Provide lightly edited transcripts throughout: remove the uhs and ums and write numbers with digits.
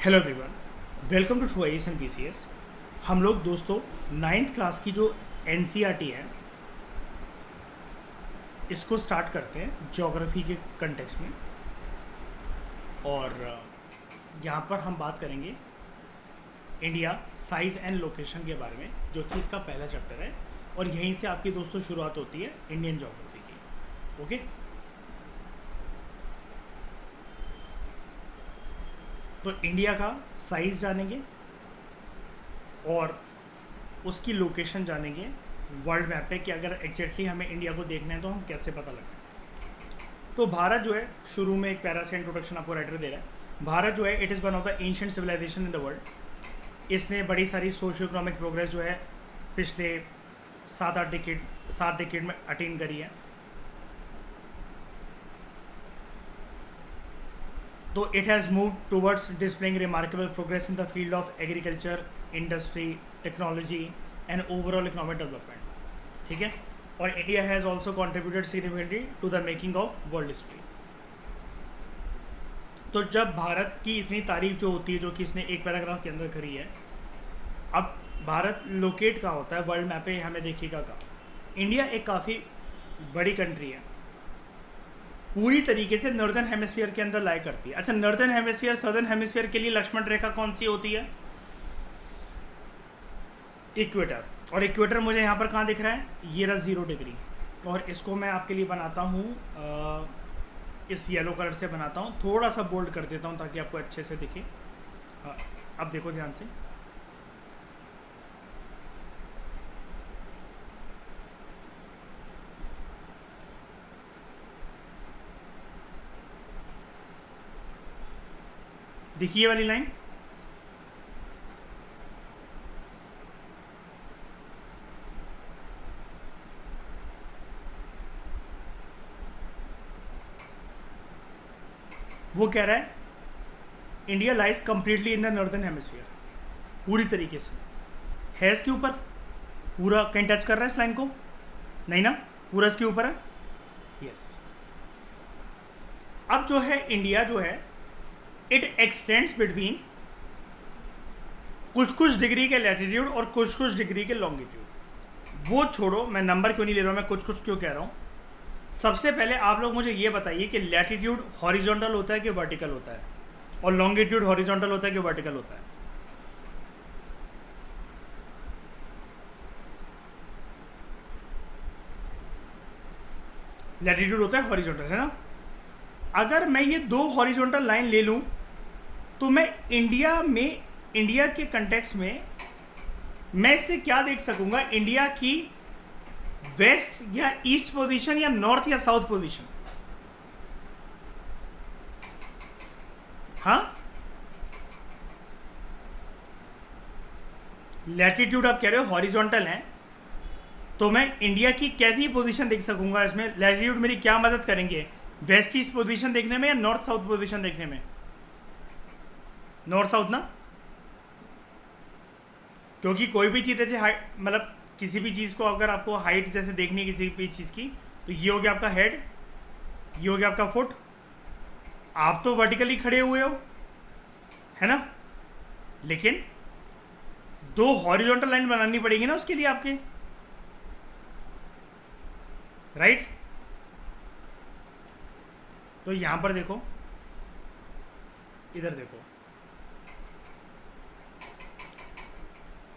Hello everyone, welcome to true S and P C S. हम लोग दोस्तों ninth class की जो एन सी आर टी है इसको स्टार्ट करते हैं ज्योग्राफी के कंटेक्स्ट में। और यहाँ पर हम बात करेंगे इंडिया साइज़ एंड लोकेशन के बारे में, जो कि इसका पहला चैप्टर है। और यहीं से आपकी दोस्तों शुरुआत होती है इंडियन ज्योग्राफी की। ओके, तो इंडिया का साइज़ जानेंगे और उसकी लोकेशन जानेंगे वर्ल्ड मैप पे कि अगर एग्जैक्टली हमें इंडिया को देखना है तो हम कैसे पता लगाएं। तो भारत जो है, शुरू में एक प्यारा सा इंट्रोडक्शन आपको राइटर दे रहा है। भारत जो है it is one of the ancient civilization in the world. इसने बड़ी सारी सोशियो इकोनॉमिक प्रोग्रेस जो है पिछले 7 डिकेड में अटेन करी है। तो it has move towards displaying remarkable progress in the field of agriculture, industry, technology and overall economic development. ठीक है, और India has also contributed significantly to the making of world history. तो जब भारत की इतनी तारीफ जो होती है, जो कि इसने एक पैराग्राफ के अंदर करी है, अब भारत लोकेट कहाँ होता है वर्ल्ड मैप पे, हमें देखिएगा कहाँ। इंडिया एक काफ़ी बड़ी कंट्री है, पूरी तरीके से नॉर्दर्न हेमिस्फीयर के अंदर लाई करती है। अच्छा, नॉर्दर्न हेमिस्फीयर सदर्न हेमिस्फीयर के लिए लक्ष्मण रेखा कौन सी होती है? इक्वेटर। और इक्वेटर मुझे यहाँ पर कहाँ दिख रहा है? ये रहा 0 डिग्री। और इसको मैं आपके लिए बनाता हूँ, इस येलो कलर से बनाता हूँ, थोड़ा सा बोल्ड कर देता हूँ ताकि आपको अच्छे से दिखे। हाँ, अब देखो ध्यान से, देखिए ये वाली लाइन, वो कह रहा है India lies completely in the northern hemisphere, पूरी तरीके से। है इसके ऊपर पूरा, कहीं टच कर रहा है इस लाइन को? नहीं ना, पूरा इसके ऊपर है। यस। अब जो है इंडिया जो है इट एक्सटेंड्स बिटवीन कुछ डिग्री के लैटिट्यूड और कुछ डिग्री के लॉन्गिट्यूड। वो छोड़ो, मैं नंबर क्यों नहीं ले रहा हूँ, मैं कुछ क्यों कह रहा हूँ। सबसे पहले आप लोग मुझे ये बताइए कि लैटिट्यूड हॉरिजॉन्टल होता है कि वर्टिकल होता है, और लॉन्गिट्यूड हॉरिजॉन्टल होता है कि वर्टिकल होता है? लैटिट्यूड होता है हॉरिजॉन्टल, है ना। अगर मैं ये 2 हॉरिजॉन्टल लाइन ले लूं तो मैं इंडिया के कंटेक्स्ट में मैं इससे क्या देख सकूंगा? इंडिया की वेस्ट या ईस्ट पोजीशन या नॉर्थ या साउथ पोजीशन। हाँ, लैटिट्यूड आप कह रहे हो हॉरिजॉन्टल है, तो मैं इंडिया की कैसी पोजीशन देख सकूंगा इसमें? लैटिट्यूड मेरी क्या मदद करेंगे, वेस्ट ईस्ट पोजीशन देखने में या नॉर्थ साउथ पोजीशन देखने में? नॉर्थ साउथ ना, क्योंकि कोई भी चीज़ ऐसे हाइट, मतलब किसी भी चीज़ को अगर आपको हाइट जैसे देखनी है किसी भी चीज़ की, तो ये हो गया आपका हेड, ये हो गया आपका फुट। आप तो वर्टिकली खड़े हुए हो, है ना, लेकिन 2 हॉरिजॉन्टल लाइन बनानी पड़ेगी ना उसके लिए आपके, राइट। तो यहां पर देखो, इधर देखो,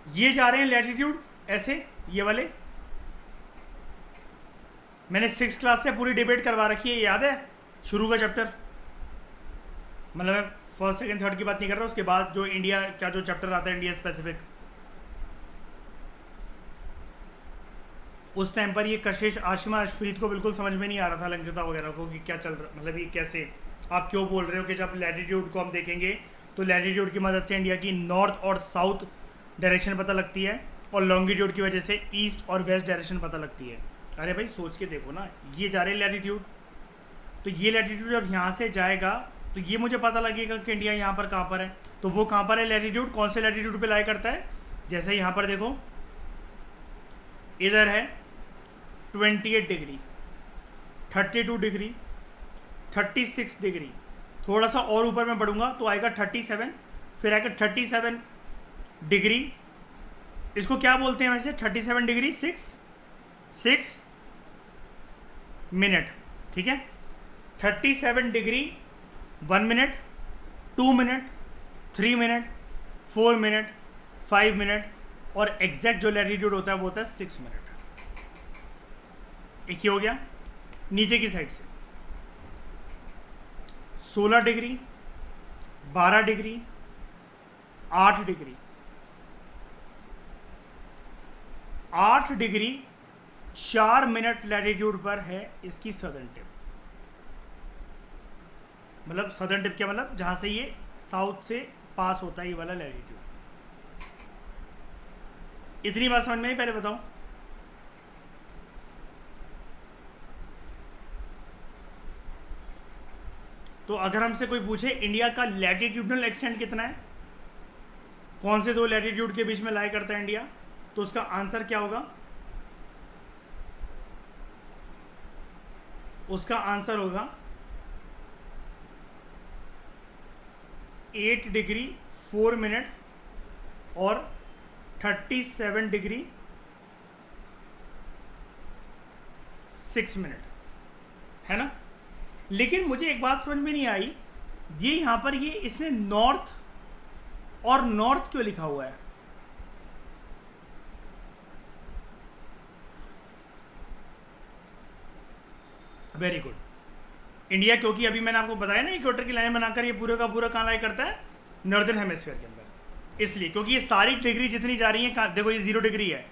ये जा रहे हैं लैटिट्यूड ऐसे, ये वाले। मैंने 6 क्लास से पूरी डिबेट करवा रखी है, याद है, शुरू का चैप्टर। मतलब मैं फर्स्ट सेकंड थर्ड की बात नहीं कर रहा, उसके बाद जो इंडिया का जो चैप्टर आता है इंडिया स्पेसिफिक, उस टाइम पर ये कशिश आशिमा अशफरीद को बिल्कुल समझ में नहीं आ रहा था, लंकृता वगैरह को, कि क्या चल रहा, मतलब ये कैसे, आप क्यों बोल रहे हो कि जब लैटिट्यूड को हम देखेंगे तो लैटिट्यूड की मदद से इंडिया की नॉर्थ और साउथ डायरेक्शन पता लगती है, और लॉन्गिट्यूड की वजह से ईस्ट और वेस्ट डायरेक्शन पता लगती है। अरे भाई सोच के देखो ना, ये जा रहे हैं लैटिट्यूड, तो ये लैटिट्यूड जब यहाँ से जाएगा तो ये मुझे पता लगेगा कि इंडिया यहाँ पर कहाँ पर है। तो वो कहाँ पर है लैटिट्यूड, कौन से लैटिट्यूड पे लाई करता है? जैसे यहाँ पर देखो, इधर है 28 डिग्री, 32 डिग्री, 36 डिग्री, थोड़ा सा और ऊपर में बढ़ूंगा तो आएगा 37, फिर आएगा 37 डिग्री, इसको क्या बोलते हैं वैसे? 37 डिग्री 6 मिनट, ठीक है। 37 degree 1 minute, 2 minute, 3 minute, 4 minute, 5 minute, और एग्जैक्ट जो लैटिट्यूड होता है वो होता है 6 मिनट। एक ही हो गया। नीचे की साइड से 16 degree, 12 degree, 8 degree, 8 degree 4 minute latitude पर है इसकी सदर्न टिप। मतलब सदर्न टिप क्या मतलब? जहां से ये साउथ से पास होता है ये वाला लैटिट्यूड। इतनी बात समझ में आई? पहले बताओ। तो अगर हमसे कोई पूछे इंडिया का लैटिट्यूडनल एक्सटेंट कितना है, कौन से दो लैटिट्यूड के बीच में लाई करता है इंडिया, तो उसका आंसर क्या होगा? उसका आंसर होगा 8 डिग्री 4 मिनट और 37 डिग्री 6 मिनट, है ना। लेकिन मुझे एक बात समझ में नहीं आई, ये यहां पर ये इसने नॉर्थ और नॉर्थ क्यों लिखा हुआ है? Very good. इंडिया, क्योंकि अभी मैंने आपको बताया ना इक्वेटर की लाइन बनाकर ये पूरे का पूरा कहाँ लाई करता है? नॉर्दर्न हेमिस्फीयर के अंदर। इसलिए क्योंकि ये सारी डिग्री जितनी जा रही है, देखो ये 0 डिग्री है।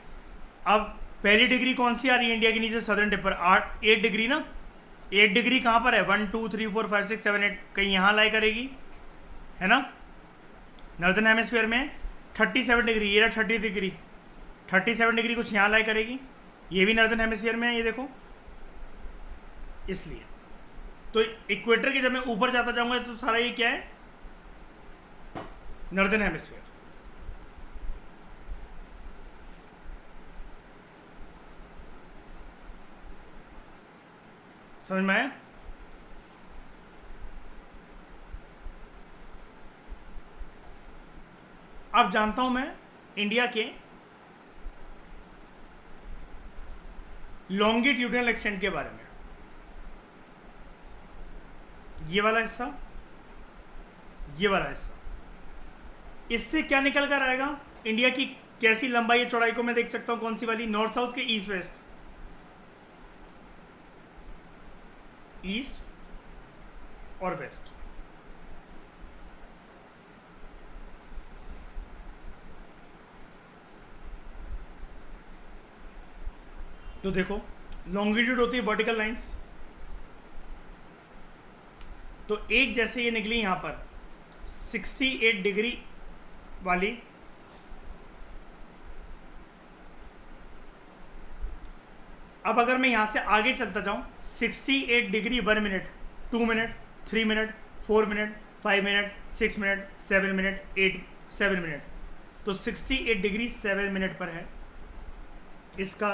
अब पहली डिग्री कौन सी आ रही है इंडिया के नीचे सदर्न टिप पर? 8 डिग्री ना। 8 डिग्री कहाँ पर है? 1 2 3 4 5 6 7 8 कहीं यहाँ लाई करेगी, है ना। नॉर्दर्न हेमिस्फीयर में 37 डिग्री, ये 30 डिग्री, 37 डिग्री कुछ यहाँ लाई करेगी, ये भी नॉर्दर्न हेमिस्फीयर में है, ये देखो। इसलिए तो इक्वेटर के जब मैं ऊपर जाता जाऊंगा तो सारा ये क्या है? Northern hemisphere. समझ में आया? अब जानता हूं मैं इंडिया के लॉन्गिट्यूडनल एक्सटेंट के बारे में। ये वाला हिस्सा, ये वाला हिस्सा, इससे क्या निकल कर आएगा? इंडिया की कैसी लंबाई या चौड़ाई को मैं देख सकता हूं? कौन सी वाली? नॉर्थ साउथ के ईस्ट वेस्ट? ईस्ट और वेस्ट। तो देखो लॉन्गिट्यूड होती है वर्टिकल लाइंस, तो एक जैसे ये निकली यहां पर 68 डिग्री वाली, अब अगर मैं यहां से आगे चलता जाऊं 68 degree 1 minute, 2 minute, 3 minute, 4 minute, 5 minute, 6 minute, 7 minute, 7 minute, तो 68 डिग्री 7 मिनट पर है इसका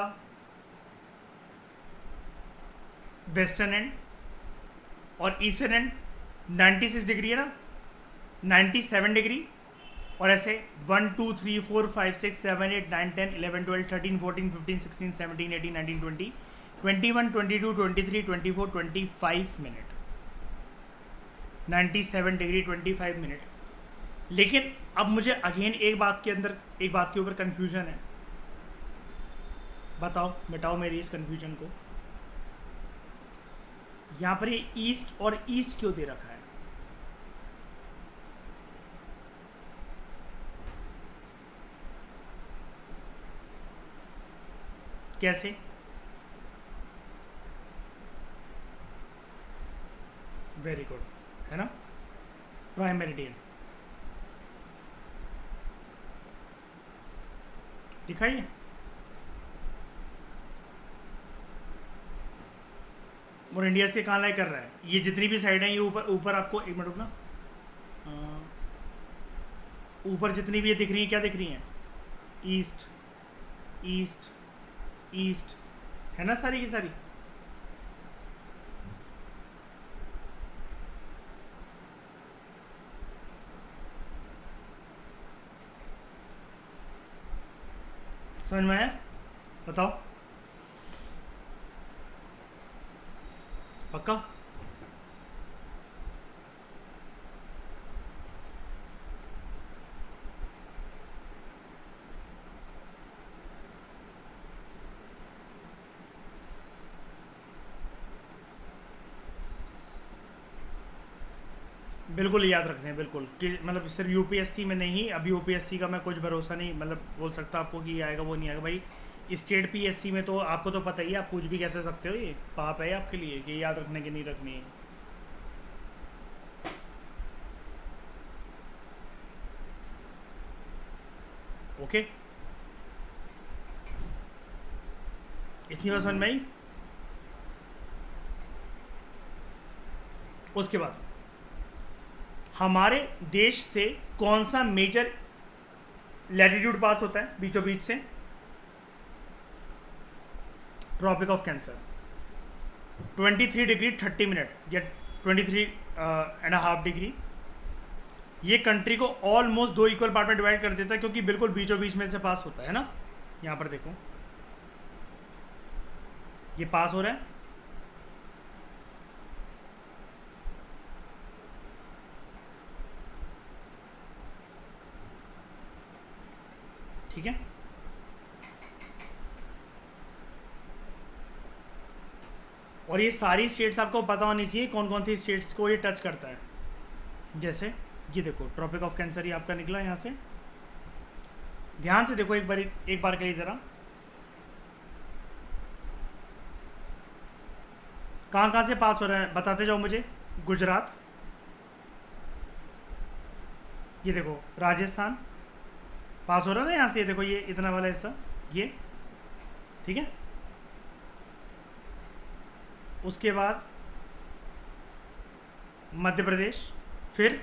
वेस्टर्न एंड, और ईस्टर्न एंड 96 डिग्री है ना, 97 डिग्री, और ऐसे 1 2 3 4 5 6 7 8 9 10 11 12 13 14 15 16 17 18 19 20 21 22 23 24 25 मिनट, 97 डिग्री 25 मिनट। लेकिन अब मुझे अगेन एक बात के ऊपर कंफ्यूजन है। बताओ, मिटाओ मेरी इस कंफ्यूजन को। यहाँ पर ये ईस्ट और ईस्ट क्यों दे रखा है? कैसे? वेरी गुड, है ना, प्राइम मेरिडियन दिखाइए। और इंडिया से कहाँ लाई कर रहा है? ये जितनी भी साइड है ये ऊपर आपको, एक मिनट रुकना, ऊपर जितनी भी ये दिख रही है, क्या दिख रही हैं? ईस्ट ईस्ट ईस्ट, है ना, सारी की सारी। समझ में आया? बताओ। पक्का? बिल्कुल याद रखने हैं, बिल्कुल कि मतलब सिर्फ यूपीएससी में नहीं, अभी यूपीएससी का मैं कुछ भरोसा नहीं मतलब बोल सकता आपको कि ये आएगा वो नहीं आएगा भाई। स्टेट पीएससी में तो आपको तो पता ही है, आप कुछ भी कहते सकते हो, ये पाप है आपके लिए कि याद रखने की नहीं रखनी है। ओके, इतनी बात समझ में आई। उसके बाद हमारे देश से कौन सा मेजर लैटिट्यूड पास होता है बीचों बीच से? Tropic of cancer, 23 degree 30 minute या 23.5 डिग्री। ये कंट्री को ऑलमोस्ट 2 इक्वल पार्ट में डिवाइड कर देता है क्योंकि बिल्कुल बीचों बीच में से पास होता है ना। यहाँ पर देखो ये पास हो रहा है, ठीक है। और ये सारी स्टेट्स आपको पता होनी चाहिए कौन कौन सी स्टेट्स को ये टच करता है। जैसे ये देखो ट्रॉपिक ऑफ कैंसर ही आपका निकला यहाँ से, ध्यान से देखो एक बार के लिए ज़रा, कहाँ कहाँ से पास हो रहा है बताते जाओ मुझे। गुजरात, ये देखो राजस्थान पास हो रहा है ना यहाँ से, ये देखो ये इतना वाला हिस्सा ये, ठीक है। उसके बाद मध्य प्रदेश, फिर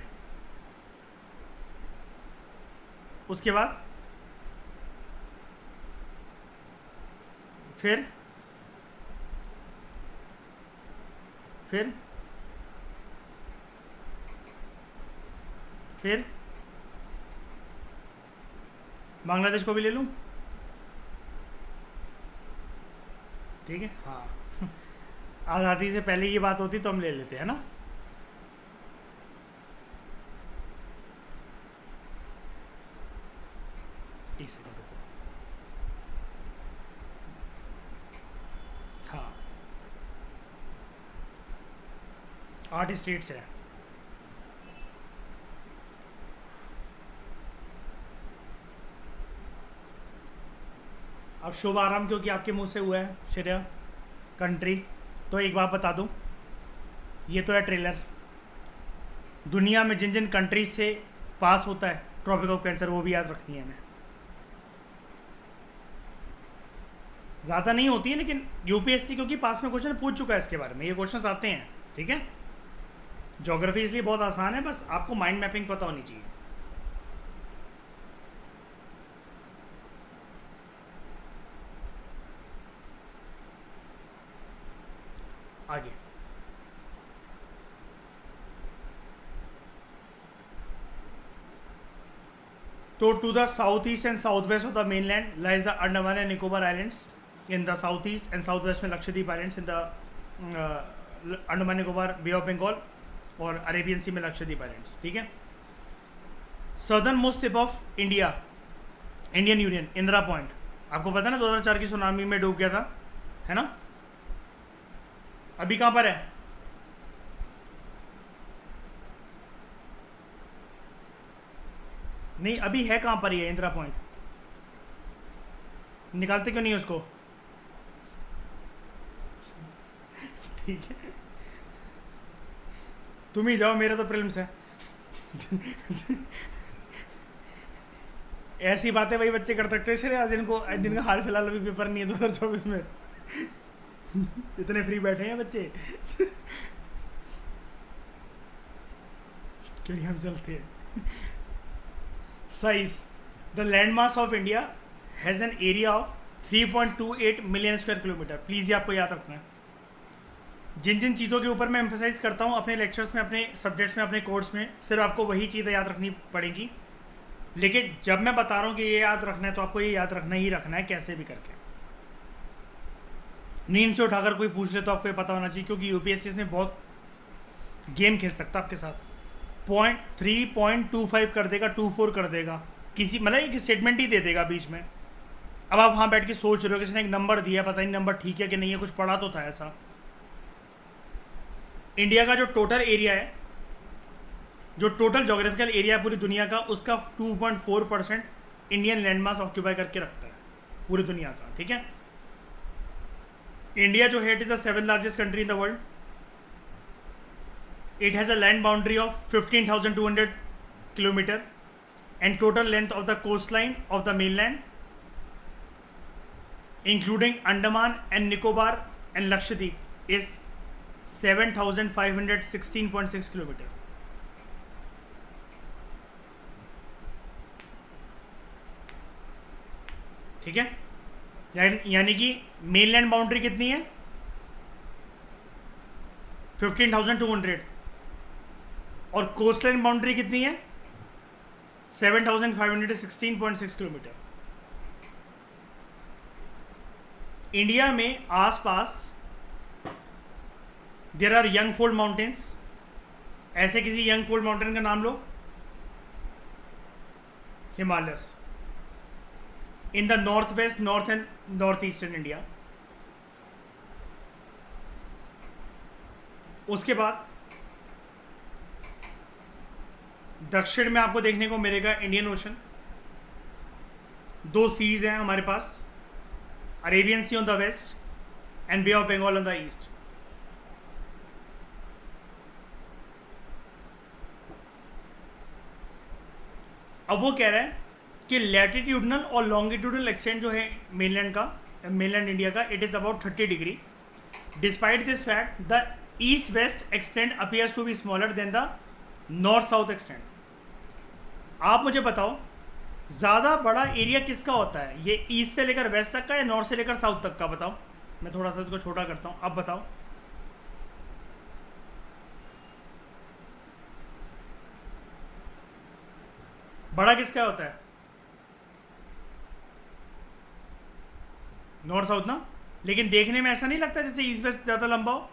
उसके बाद फिर फिर फिर बांग्लादेश को भी ले लूं, ठीक है। हाँ आज़ादी से पहले ये बात होती तो हम ले लेते हैं ना। एक सेकंड रुको, हाँ 8 स्टेट्स हैं। अब शुभ आरंभ क्योंकि आपके मुंह से हुआ है श्रेया कंट्री, तो एक बात बता दूं, ये तो है ट्रेलर। दुनिया में जिन जिन कंट्रीज से पास होता है ट्रॉपिक ऑफ कैंसर वो भी याद रखनी है हमें। ज़्यादा नहीं होती है लेकिन यूपीएससी क्योंकि पास में क्वेश्चन पूछ चुका है इसके बारे में, ये क्वेश्चन आते हैं, ठीक है। ज्योग्राफी इसलिए बहुत आसान है, बस आपको माइंड मैपिंग पता होनी चाहिए। आगे तो to the south east and south west of the mainland lies the Andaman and Nicobar islands, in the south east and south west में Lakshadweep islands, in the Andaman Nicobar bay of Bengal और अरेबियन सी में लक्षद्वीप आइलैंड्स, ठीक है। Southernmost tip of India, Indian union, Indira point, आपको पता है ना 2004 की सुनामी में डूब गया था, है ना। अभी कहाँ पर है? नहीं अभी है कहाँ पर ही है इंदिरा पॉइंट, निकालते क्यों नहीं है उसको? ठीक है तुम ही जाओ, मेरा तो प्रीलिम्स है। ऐसी बातें वही बच्चे कर सकते हैं जिनका हाल फिलहाल अभी पेपर नहीं है 2024 में। इतने फ्री बैठे हैं बच्चे। क्यों हम चलते हैं। Size, the land mass of India has an area of 3.28 million square kilometre. Please ये आपको याद रखना है। जिन जिन चीज़ों के ऊपर मैं एम्फेसाइज करता हूँ अपने लेक्चर्स में, अपने सब्जेक्ट्स में, अपने कोर्स में, सिर्फ आपको वही चीज़ें याद रखनी पड़ेगी। लेकिन जब मैं बता रहा हूँ कि ये याद रखना है तो आपको ये याद रखना ही रखना है कैसे भी करके। नींद से उठाकर कोई पूछ ले तो आपको ये पता होना चाहिए, क्योंकि यूपीएससी इसमें बहुत गेम खेल सकता है आपके साथ। 3.25 कर देगा, 24 कर देगा, किसी मतलब एक स्टेटमेंट ही दे देगा बीच में। अब आप वहाँ बैठ के सोच रहे हो किसी ने एक नंबर दिया, पता नहीं नंबर ठीक है कि नहीं है, कुछ पढ़ा तो था ऐसा। इंडिया का जो टोटल एरिया है, जो टोटल जोग्राफिकल एरिया है पूरी दुनिया का, उसका 2.4% इंडियन लैंड मास ऑक्यूपाई करके रखता है पूरी दुनिया का, ठीक है। इंडिया जो है it is the 7th largest country in the world. It has a land boundary of 15,200 kilometre and total length of the coast line of the mainland including Andaman and Nicobar and Lakshadweep is 7,516.6 kilometre. ठीक है, यानी कि mainland boundary कितनी है 15,200 और coastline boundary कितनी है 7,516.6 kilometre. India में आसपास there are young fold mountains. ऐसे किसी यंग फोल्ड माउंटेन का नाम लो। Himalayas in the north west, north and north eastern India. उसके बाद दक्षिण में आपको देखने को मिलेगा इंडियन ओशन। 2 सीज हैं हमारे पास, Arabian sea on the west and bay of Bengal on the east. अब वो कह रहा है कि लैटिट्यूडनल और लॉन्गिट्यूडनल एक्सटेंट जो है मेनलैंड का, मेनलैंड इंडिया का, it is about 30 degree. Despite this fact the east west extent appears to be smaller than the north south extent. आप मुझे बताओ ज़्यादा बड़ा एरिया किसका होता है, ये ईस्ट से लेकर वेस्ट तक का या नॉर्थ से लेकर साउथ तक का? बताओ, मैं थोड़ा सा इसको छोटा करता हूँ, अब बताओ। बड़ा किसका होता है? नॉर्थ साउथ ना। लेकिन देखने में ऐसा नहीं लगता जैसे ईस्ट वेस्ट ज़्यादा लंबा हो?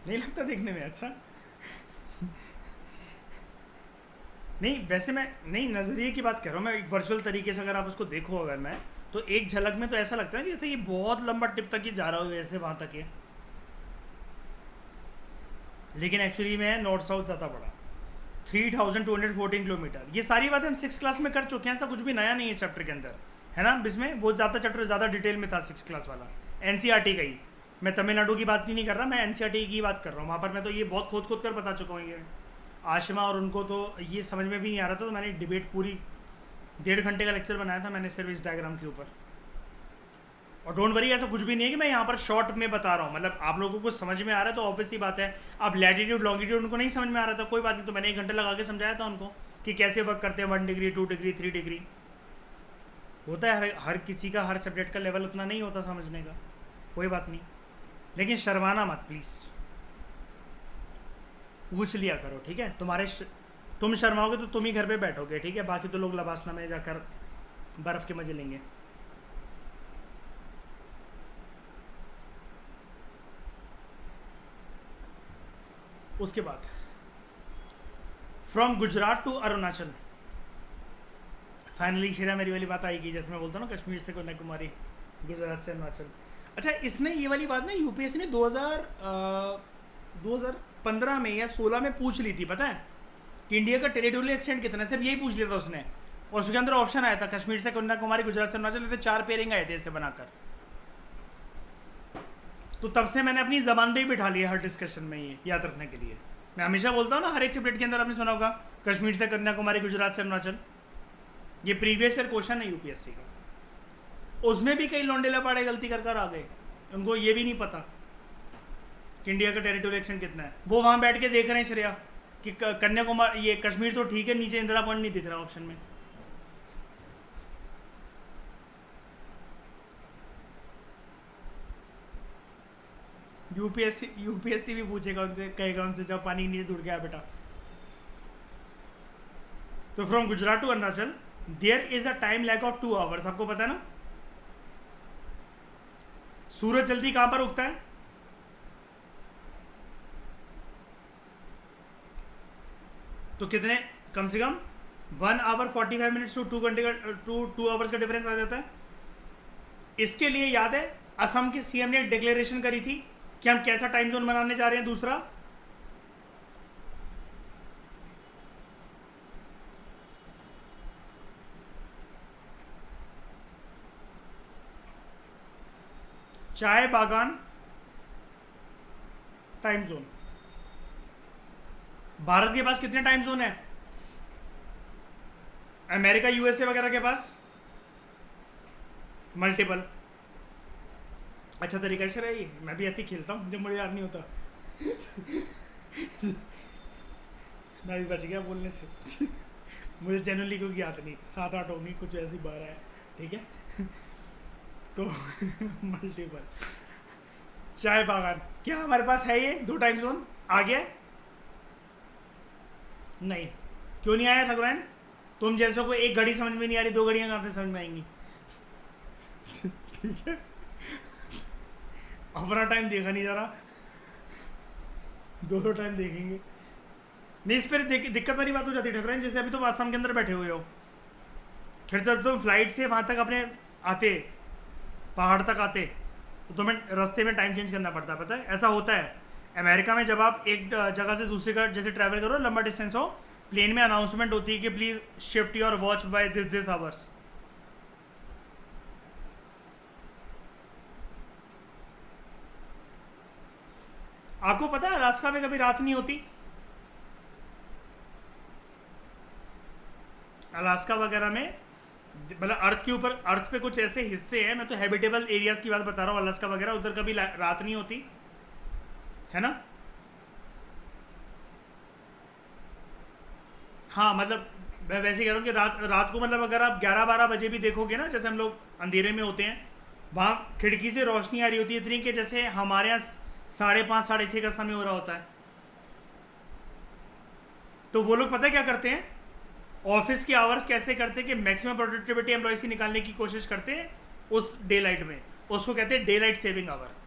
नहीं लगता देखने में? अच्छा नहीं, वैसे मैं नहीं नज़रिए की बात कर रहा हूँ मैं, एक वर्चुअल तरीके से अगर आप उसको देखो अगर मैं, तो एक झलक में तो ऐसा लगता है कि जैसे ये बहुत लंबा टिप तक ही जा रहा हो वैसे वहाँ तक है, लेकिन एक्चुअली में नॉर्थ साउथ ज़्यादा बड़ा। 3,214 किलोमीटर। ये सारी बातें हम 6th क्लास में कर चुके हैं, ऐसा कुछ भी नया नहीं है चैप्टर के अंदर, है ना। इसमें वो ज़्यादा चैप्टर ज़्यादा डिटेल में था 6th क्लास वाला, एनसीईआरटी का ही। मैं तमिलनाडु की बात नहीं कर रहा, मैं एनसीईआरटी की बात कर रहा हूँ। वहाँ पर मैं तो ये बहुत खोद कर बता चुका हूँ। ये आशिमा और उनको तो ये समझ में भी नहीं आ रहा था, तो मैंने डिबेट पूरी 1.5 घंटे का लेक्चर बनाया था मैंने सिर्फ इस डायग्राम के ऊपर। और डोंट वरी, ऐसा कुछ भी नहीं है कि मैं यहाँ पर शॉर्ट में बता रहा हूँ, मतलब आप लोगों को समझ में आ रहा है तो ऑब्वियसली बात है। अब लैटिट्यूड लॉन्गिट्यूड उनको नहीं समझ में आ रहा था, कोई बात नहीं, तो मैंने 1 घंटा लगा के समझाया था उनको कि कैसे वर्क करते हैं। 1 डिग्री, 2 डिग्री, 3 डिग्री होता है। हर किसी का, हर सब्जेक्ट का लेवल उतना नहीं होता समझने का, कोई बात नहीं। लेकिन शर्माना मत प्लीज़, पूछ लिया करो, ठीक है। तुम शर्माओगे तो तुम ही घर पे बैठोगे, ठीक है। बाकी तो लोग लबासना में जाकर बर्फ़ के मजे लेंगे। उसके बाद from Gujarat to Arunachal, finally शेरा मेरी वाली बात आएगी, जैसे मैं बोलता हूँ ना, कश्मीर से कन्याकुमारी, गुजरात से अरुणाचल। अच्छा, इसने ये वाली बात ना यूपीएससी ने 2015 में या 16 में पूछ ली थी, पता है, कि इंडिया का टेरिटोरियल एक्सटेंट कितना है। सिर्फ यही पूछ लिया था उसने, और उसके अंदर ऑप्शन आया था कश्मीर से कन्याकुमारी, गुजरात से अरुणाचल, 4 पेयरिंग आए थे इससे बनाकर। तो तब से मैंने अपनी ज़बान पे ही बिठा लिया हर डिस्कशन में ये याद रखने के लिए। मैं हमेशा बोलता हूँ ना, हर एक चैप्टर के अंदर आपने सुना होगा कश्मीर से कन्याकुमारी, गुजरात से अरुणाचल। ये प्रीवियस ईयर क्वेश्चन है यूपीएससी का। उसमें भी कई लौंडे लपाड़े गलती कर आ गए, उनको ये भी नहीं पता कि इंडिया का टेरिटोरियल एक्सटेंट कितना है। वो वहाँ बैठ के देख रहे हैं श्रेया कि कन्याकुमारी, ये कश्मीर तो ठीक है, नीचे इंदिरा पॉइंट नहीं दिख रहा ऑप्शन में। यूपीएससी भी पूछेगा उनसे, कहेगा उनसे, जब पानी के नीचे डूब गया बेटा। तो from Gujarat to Arunachal there is a time lag of 2 hours, आपको पता है ना। सूरज जल्दी कहां पर उगता है? तो कितने, कम से कम 1 आवर 45 मिनट्स टू 2 घंटे का, टू आवर्स का डिफरेंस आ जाता है। इसके लिए याद है असम के सीएम ने एक डिक्लेरेशन करी थी कि हम कैसा टाइम जोन बनाने जा रहे हैं। दूसरा, चाय बागान टाइम जोन। भारत के पास कितने टाइम जोन है? अमेरिका यूएसए वगैरह के पास मल्टीपल। अच्छा तरीका से रही, मैं भी ऐसे ही खेलता हूँ जब मुझे याद नहीं होता। मैं भी बच गया बोलने से। मुझे जनरली कोई याद नहीं, 7-8 होंगी, कुछ ऐसी 12 है, ठीक है। तो मल्टीपल चाय बागान, क्या हमारे पास है ये 2 टाइम जोन? आ गया? नहीं, क्यों नहीं आया ठकुराइन? तुम जैसों को एक घड़ी समझ में नहीं आ रही, 2 घड़ियां कहाँ से समझ में आएंगी? ठीक है, अपना टाइम देखा नहीं जा रहा, 2 टाइम देखेंगे। नहीं, इस पर दिक्कत वाली बात हो जाती है ठकुराइन। जैसे अभी तुम आसाम के अंदर बैठे हुए हो, फिर जब तुम फ्लाइट से वहां तक अपने आते, पहाड़ तक आते, तो तुम्हें रास्ते में टाइम चेंज करना पड़ता है, पता है? ऐसा होता है अमेरिका में। जब आप एक जगह से दूसरी जगह जैसे ट्रैवल करो, लंबा डिस्टेंस हो, प्लेन में अनाउंसमेंट होती है कि please shift your watch by this hours. आपको पता है अलास्का में कभी रात नहीं होती? अलास्का वगैरह में, मतलब अर्थ के ऊपर, अर्थ पे कुछ ऐसे हिस्से हैं, मैं तो हैबिटेबल एरियाज की बात बता रहा हूँ, अलास्का वगैरह, उधर कभी रात नहीं होती है ना। हाँ, मतलब मैं वैसे कह रहा हूँ कि रात को, मतलब अगर आप 11-12 बजे भी देखोगे ना, जैसे हम लोग अंधेरे में होते हैं, वहाँ खिड़की से रोशनी आ रही होती है इतनी कि जैसे हमारे यहाँ 5:30 6:30 का समय हो रहा होता है। तो वो लोग पता है क्या करते हैं, ऑफिस के आवर्स कैसे करते हैं कि मैक्सिमम प्रोडक्टिविटी एम्प्लॉयज की निकालने की कोशिश करते हैं उस डे लाइट में, उसको कहते हैं डे लाइट सेविंग आवर।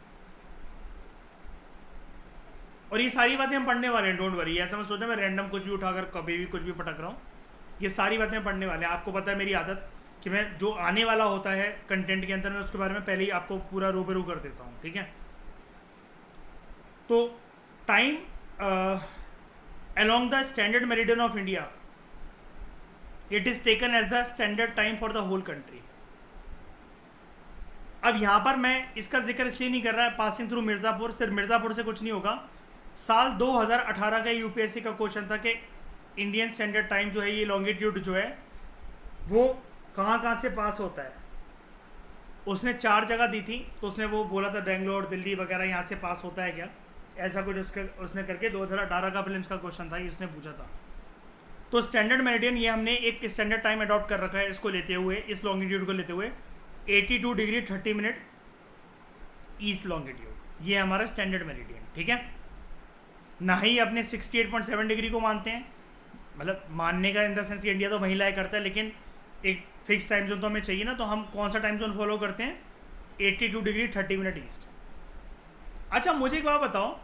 और ये सारी बातें हम पढ़ने वाले हैं, डोंट वरी। ऐसा मैं सोचा मैं रैंडम कुछ भी उठाकर कभी भी कुछ भी पटक रहा हूँ, ये सारी बातें पढ़ने वाले हैं। आपको पता है मेरी आदत कि मैं जो आने वाला होता है कंटेंट के अंदर, मैं उसके बारे में पहले ही आपको पूरा रूबरू कर देता हूँ, ठीक है। तो time along the standard meridian of India, it is taken as the standard time for the whole country. अब यहां पर मैं इसका जिक्र इसलिए नहीं कर रहा है, पासिंग थ्रू मिर्ज़ापुर, सिर्फ मिर्ज़ापुर से कुछ नहीं होगा। साल 2018 का यूपीएससी का क्वेश्चन था कि इंडियन स्टैंडर्ड टाइम जो है, ये लॉन्गिट्यूड जो है, वो कहाँ कहाँ से पास होता है। उसने 4 जगह दी थी, तो उसने वो बोला था बेंगलोर, दिल्ली वगैरह यहाँ से पास होता है क्या, ऐसा कुछ उसने करके 2018 का प्रीलिम्स का क्वेश्चन था, इसने पूछा था। तो स्टैंडर्ड मेरिडियन, ये हमने एक स्टैंडर्ड टाइम अडॉप्ट कर रखा है, इसको लेते हुए, इस लॉन्गिट्यूड को लेते हुए 82 डिग्री 30 मिनट ईस्ट लॉन्गिट्यूड, ये हमारा स्टैंडर्ड मेरिडियन, ठीक है। ना ही अपने 68.7 डिग्री को मानते हैं, मतलब मानने का इन द सेंस कि इंडिया तो वहीं लाया करता है, लेकिन एक फिक्स टाइम जोन तो हमें चाहिए ना। तो हम कौन सा टाइम जोन फॉलो करते हैं? 82 डिग्री 30 मिनट ईस्ट। अच्छा, मुझे एक बात बताओ,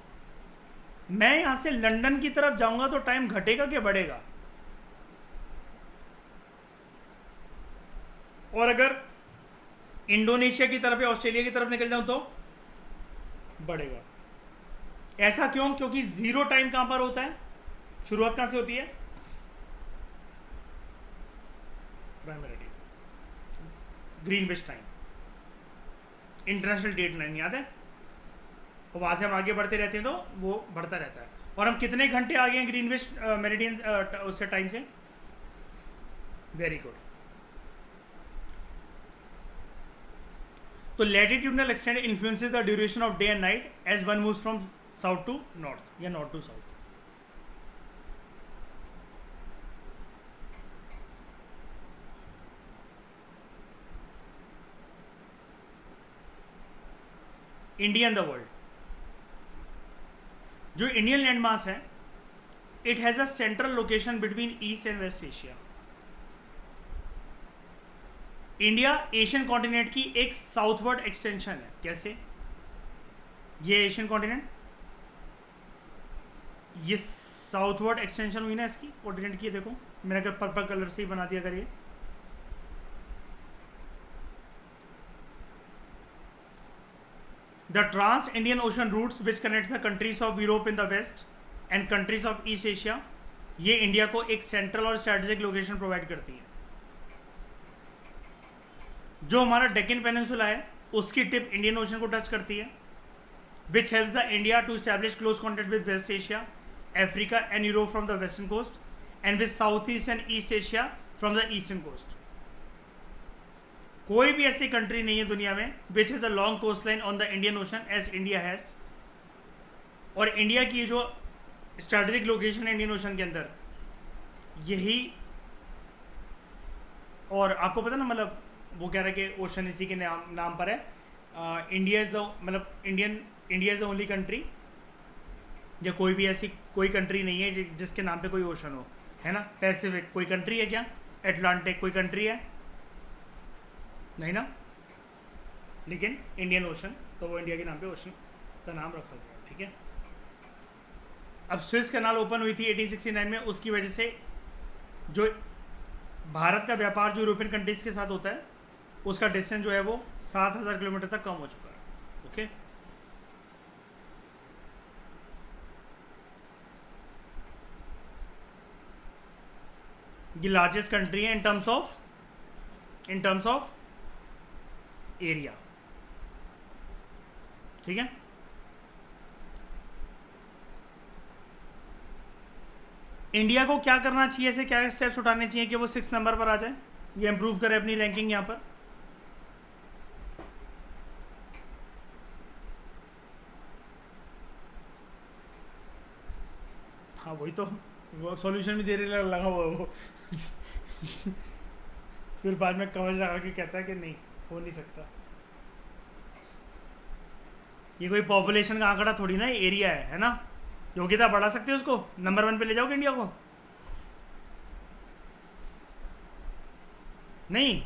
मैं यहाँ से लंदन की तरफ जाऊँगा तो टाइम घटेगा कि बढ़ेगा? और अगर इंडोनेशिया की तरफ या ऑस्ट्रेलिया की तरफ निकल जाऊं तो बढ़ेगा। ऐसा क्यों? क्योंकि जीरो टाइम कहां पर होता है, शुरुआत कहां से होती है? Primary Greenwich time, international date line याद है, और वहां से हम आगे बढ़ते रहते हैं तो वो बढ़ता रहता है। और हम कितने घंटे आगे हैं ग्रीनविच मेरिडियन उससे टाइम से? Very good. तो latitudinal extend influences the duration of day and night as one moves from south to north या north to south. India in the world, जो इंडियन लैंड मास है, it has a central location between east and west Asia. India Asian continent की एक southward extension है। कैसे? ये Asian continent, ये southward extension हुई ना इसकी कॉन्टिनेंट की। देखो मैंने अगर पर्पल कलर से ही बना दिया, अगर ये the trans Indian ocean routes which connects the countries of Europe in the west and countries of East Asia, ये इंडिया को एक सेंट्रल और स्ट्रेटेजिक लोकेशन प्रोवाइड करती है। जो हमारा डेक्कन पेनिनसुला है उसकी टिप इंडियन ओशन को टच करती है, which helps the India to establish close contact with West Asia, Africa and Europe from the western coast and with South east and East Asia from the eastern coast. कोई भी ऐसी country नहीं है दुनिया में which has a long coast line on the Indian ocean as India has. और India की जो स्ट्रैटेजिक लोकेशन है इंडियन ओशन के अंदर, यही, और आपको पता ना, मतलब वो कह रहा है कि ओशन इसी के नाम पर है। इंडिया इज़ द, मतलब India is the only country, या कोई भी ऐसी कोई कंट्री नहीं है जिसके नाम पे कोई ओशन हो, है ना। पैसिफिक कोई कंट्री है क्या? एटलांटिक कोई कंट्री है? नहीं ना। लेकिन इंडियन ओशन, तो वो इंडिया के नाम पे ओशन का नाम रखा गया, ठीक है। अब स्विस कैनाल ओपन हुई थी 1869 में, उसकी वजह से जो भारत का व्यापार जो यूरोपियन कंट्रीज के साथ होता है उसका डिस्टेंस जो है वो 7000 किलोमीटर तक कम हो चुका है। ओके, ये लार्जेस्ट कंट्री है इन टर्म्स ऑफ एरिया, ठीक है। इंडिया को क्या करना चाहिए, ऐसे क्या स्टेप्स उठाने चाहिए कि वो 6 नंबर पर आ जाए, ये इंप्रूव करे अपनी रैंकिंग यहाँ पर? हाँ वही तो, वो सॉल्यूशन भी दे रहे लगा हुआ वो फिर बाद में कवच लगा के कहता है कि नहीं, हो नहीं सकता। ये कोई पॉपुलेशन का आंकड़ा थोड़ी ना, एरिया है ना। योग्यता बढ़ा सकते हो उसको, नंबर 1 पे ले जाओगे इंडिया को? नहीं।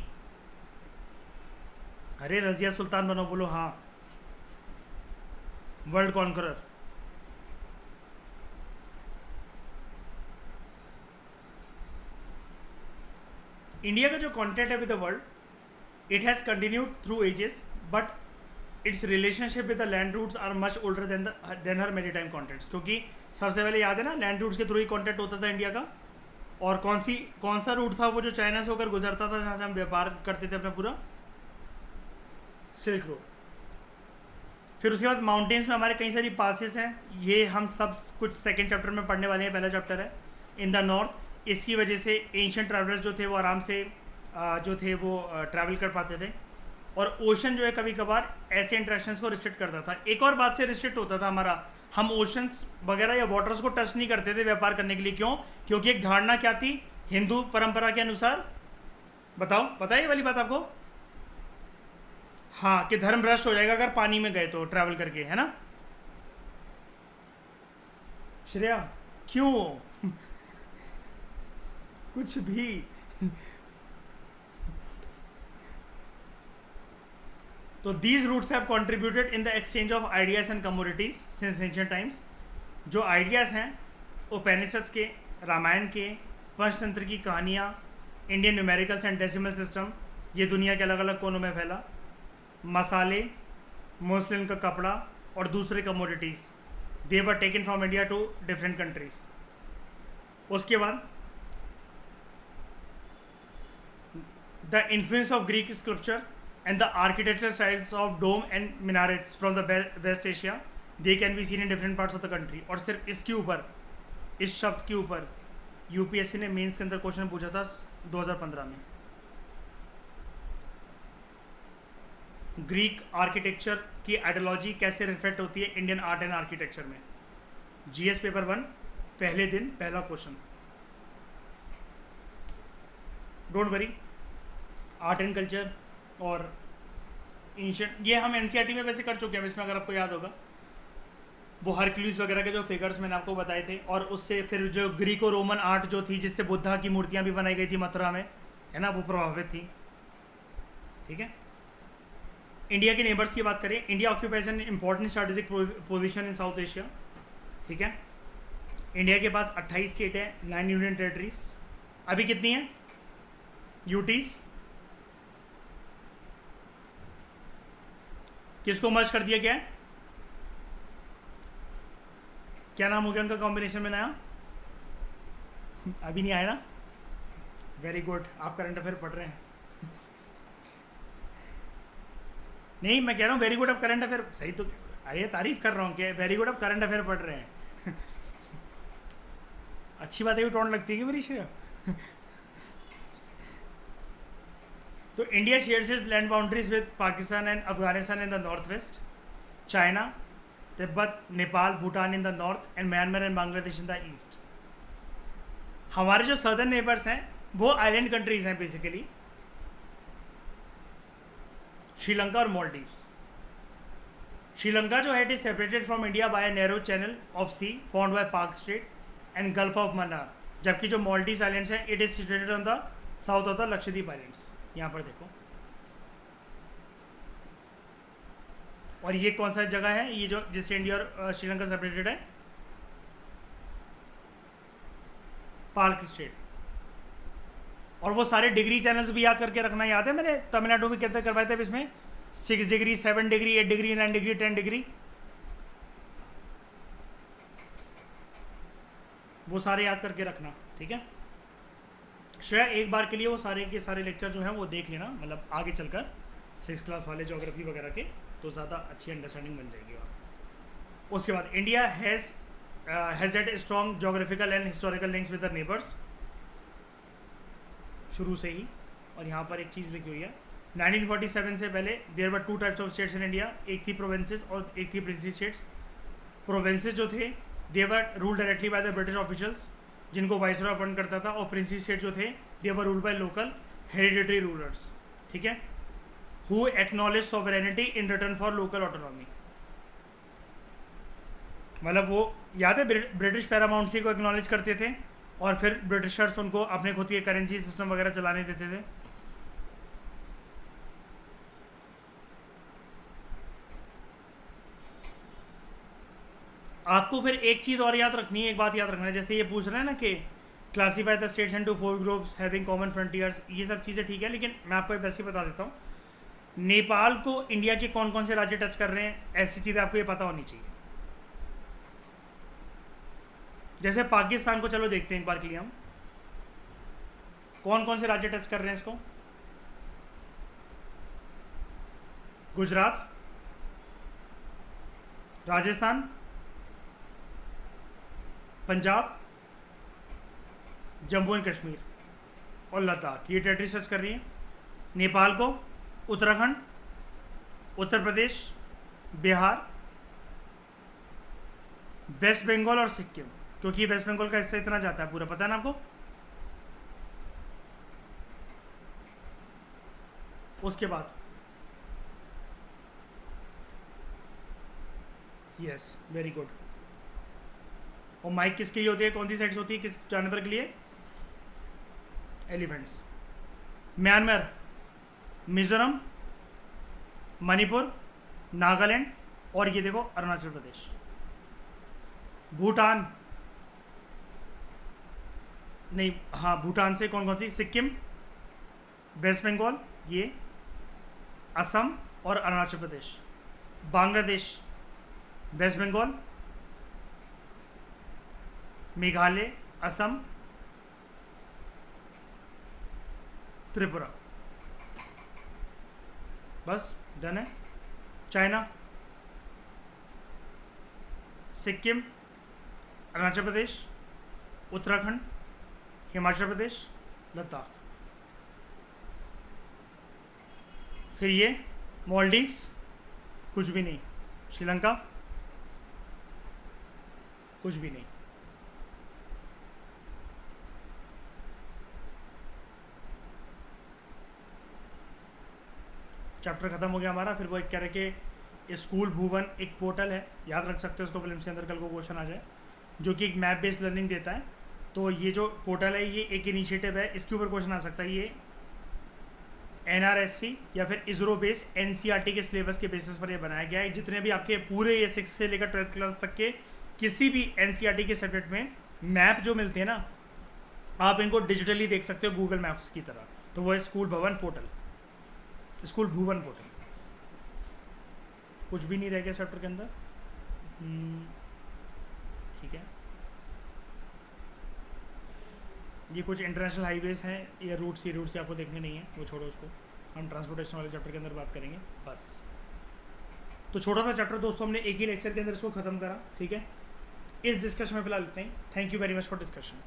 अरे रजिया सुल्तान बनो, बोलो हाँ, वर्ल्ड कॉन्करर। इंडिया का जो कॉन्टेक्ट है with the world, it has continued through ages, but its relationship with the land routes are much older than her maritime contacts. क्योंकि सबसे पहले याद है ना, लैंड रूट्स के थ्रू ही कॉन्टेक्ट होता था इंडिया का। और कौन सा रूट था वो जो चाइना से होकर गुजरता था, जहाँ से हम व्यापार करते थे अपना पूरा? Silk road. फिर उसके बाद माउंटेन्स में हमारे कई सारी पासेस हैं, ये हम सब कुछ सेकेंड चैप्टर में पढ़ने वाले हैं। पहला चैप्टर है इन द नॉर्थ। इसकी वजह से एंशियंट ट्रैवलर्स जो थे वो आराम से जो थे वो ट्रैवल कर पाते थे। और ओशन जो है कभी कभार ऐसे इंट्रैक्शंस को रिस्ट्रिक्ट करता था। एक और बात से रिस्ट्रिक्ट होता था हमारा, हम ओशंस वगैरह या वाटर्स को टच नहीं करते थे व्यापार करने के लिए। क्यों? क्योंकि एक धारणा क्या थी हिंदू परंपरा के अनुसार, बताओ, पता है ये वाली बात आपको? हाँ, कि धर्म भ्रष्ट हो जाएगा अगर पानी में गए तो ट्रैवल करके, है ना श्रेया? क्यों? कुछ भी तो these routes have contributed in the exchange of ideas and commodities since ancient times. जो आइडियाज हैं उपनिषद के, रामायण के, पंचतंत्र की कहानियाँ, Indian numericals and decimal system, ये दुनिया के अलग अलग कोनों में फैला। मसाले, मुस्लिम का कपड़ा और दूसरे commodities, they were taken from India to different countries. उसके बाद the influence of Greek sculpture and the architecture styles of dome and minarets from the West Asia, they can be seen in different parts of the country। और सिर्फ इसके ऊपर, इस शब्द के ऊपर यूपीएससी ने मेंस के अंदर क्वेश्चन पूछा था 2015 में। ग्रीक आर्किटेक्चर की आइडियोलॉजी कैसे रिफ्लेक्ट होती है इंडियन आर्ट एंड आर्किटेक्चर में। जीएस पेपर 1 पहले दिन पहला question. Don't worry, art and culture और एंशिएंट, ये हम एनसीईआरटी में वैसे कर चुके हैं। इसमें अगर आपको याद होगा वो हरक्यूलिस वगैरह के जो फिगर्स मैंने आपको बताए थे, और उससे फिर जो ग्रीको रोमन आर्ट जो थी जिससे बुद्धा की मूर्तियां भी बनाई गई थी मथुरा में, है ना, वो प्रभावित थी। ठीक है। इंडिया के नेबर्स की बात करें, India occupies an important strategic position in south Asia. ठीक है, इंडिया के पास 28 स्टेट है, 9 यूनियन टेरिटरीज। अभी कितनी है यूटीज? किसको मर्ज कर दिया गया है? क्या नाम हो गया उनका कॉम्बिनेशन में नया? अभी नहीं आया ना? वेरी गुड, आप करंट अफेयर पढ़ रहे हैं। नहीं, मैं कह रहा हूँ वेरी गुड, अब करंट अफेयर सही तो, अरे तारीफ कर रहा हूँ कि वेरी गुड, अब करंट अफेयर पढ़ रहे हैं। अच्छी बात है, टोन लगती है कि मेरी शेयर। तो India shares its land boundaries with Pakistan and Afghanistan in the north west, China, Tibet, Nepal, Bhutan in the north and Myanmar and Bangladesh in the east. हमारे जो सदर्न नेबर्स हैं वो आइलैंड कंट्रीज हैं बेसिकली, श्रीलंका और मालदीव्स। श्रीलंका जो है it is separated from India by a narrow channel of sea found by Palk strait and gulf of Mannar, जबकि जो मालदीव आइलैंड्स हैं it is situated on the south of the Lakshadweep islands. यहाँ पर देखो, और ये कौन सा जगह है, ये जो जिससे इंडिया और श्रीलंका सेपरेटेड है? Park state. और वो सारे डिग्री चैनल्स भी याद करके रखना, याद है मैंने तमिलनाडु में कितने करवाए थे इसमें? 6 degree, 7 degree, 8 degree, 9 degree, 10 degree, वो सारे याद करके रखना। ठीक है, श्रेया एक बार के लिए वो सारे के सारे लेक्चर जो हैं वो देख लेना, मतलब आगे चलकर 6th क्लास वाले ज्योग्राफी वगैरह के, तो ज़्यादा अच्छी अंडरस्टैंडिंग बन जाएगी। और उसके बाद India has that strong geographical and historical links with the neighbours, शुरू से ही। और यहाँ पर एक चीज़ लिखी हुई है, 1947 से पहले there were 2 types of states in India, एक थी प्रोविंसेस और एक थी प्रिंसली स्टेट्स। प्रोविंसेस जो थे they were ruled directly by the British officials, जिनको वाइसरॉय अपॉइंट करता था, और प्रिंसली स्टेट जो थे they were ruled by local hereditary rulers. ठीक है, who acknowledge sovereignty in return for local autonomy. मतलब वो याद है ब्रिटिश पैरामाउंसी को एक्नॉलेज करते थे और फिर ब्रिटिशर्स उनको अपने खुद के करेंसी सिस्टम वगैरह चलाने देते थे। आपको फिर एक चीज़ और याद रखनी है, एक बात याद रखना है, जैसे ये पूछ रहे हैं ना कि classify the states into 4 groups having common frontiers, ये सब चीज़ें ठीक है, लेकिन मैं आपको वैसे ही बता देता हूँ, नेपाल को इंडिया के कौन कौन से राज्य टच कर रहे हैं, ऐसी चीज़ें आपको ये पता होनी चाहिए। जैसे पाकिस्तान को चलो देखते हैं एक बार के लिए, हम कौन कौन से राज्य टच कर रहे हैं इसको? गुजरात, राजस्थान, पंजाब, जम्मू एंड कश्मीर और लद्दाख, ये टेरिटरी टच कर रही है। नेपाल को उत्तराखंड, उत्तर प्रदेश, बिहार, वेस्ट बंगाल और सिक्किम, क्योंकि वेस्ट बंगाल का हिस्सा इतना जाता है पूरा, पता है ना आपको। उसके बाद यस, वेरी गुड। और माइक किसके लिए होती है, कौन सी साइड्स होती है किस जानवर के लिए? एलिफेंट्स। म्यांमार, मिजोरम, मणिपुर, नागालैंड और ये देखो अरुणाचल प्रदेश। भूटान नहीं, हाँ भूटान से कौन कौन सी? सिक्किम, वेस्ट बंगाल, ये असम और अरुणाचल प्रदेश। बांग्लादेश, वेस्ट बंगाल, मेघालय, असम, त्रिपुरा, बस डन है। चाइना, सिक्किम, अरुणाचल प्रदेश, उत्तराखंड, हिमाचल प्रदेश, लद्दाख। फिर ये मालदीव्स, कुछ भी नहीं। श्रीलंका, कुछ भी नहीं। चैप्टर खत्म हो गया हमारा। फिर वो एक कह रहे कि स्कूल भुवन एक पोर्टल है, याद रख सकते हो उसको, फिल्म के अंदर कल को क्वेश्चन आ जाए, जो कि एक मैप बेस्ड लर्निंग देता है। तो ये जो पोर्टल है ये एक इनिशिएटिव है, इसके ऊपर क्वेश्चन आ सकता है। ये NRSC या फिर इसरो बेस NCERT के सिलेबस के बेसिस पर ये बनाया गया है। जितने भी आपके पूरे ये 6 से लेकर 12th क्लास तक के किसी भी NCERT के सब्जेक्ट में मैप जो मिलते हैं ना, आप इनको डिजिटली देख सकते हो गूगल मैप्स की तरह। तो वो है स्कूल भुवन पोर्टल। कुछ भी नहीं रह गया चैप्टर के अंदर। ठीक है, ये कुछ इंटरनेशनल हाईवेज हैं या रूट्स, ये रूट्स आपको देखने नहीं है, वो छोड़ो उसको, हम ट्रांसपोर्टेशन वाले चैप्टर के अंदर बात करेंगे बस। तो छोटा सा चैप्टर दोस्तों, हमने एक ही लेक्चर के अंदर इसको खत्म करा। ठीक है, इस डिस्कशन में फिलहाल इतना ही। Thank you very much for discussion.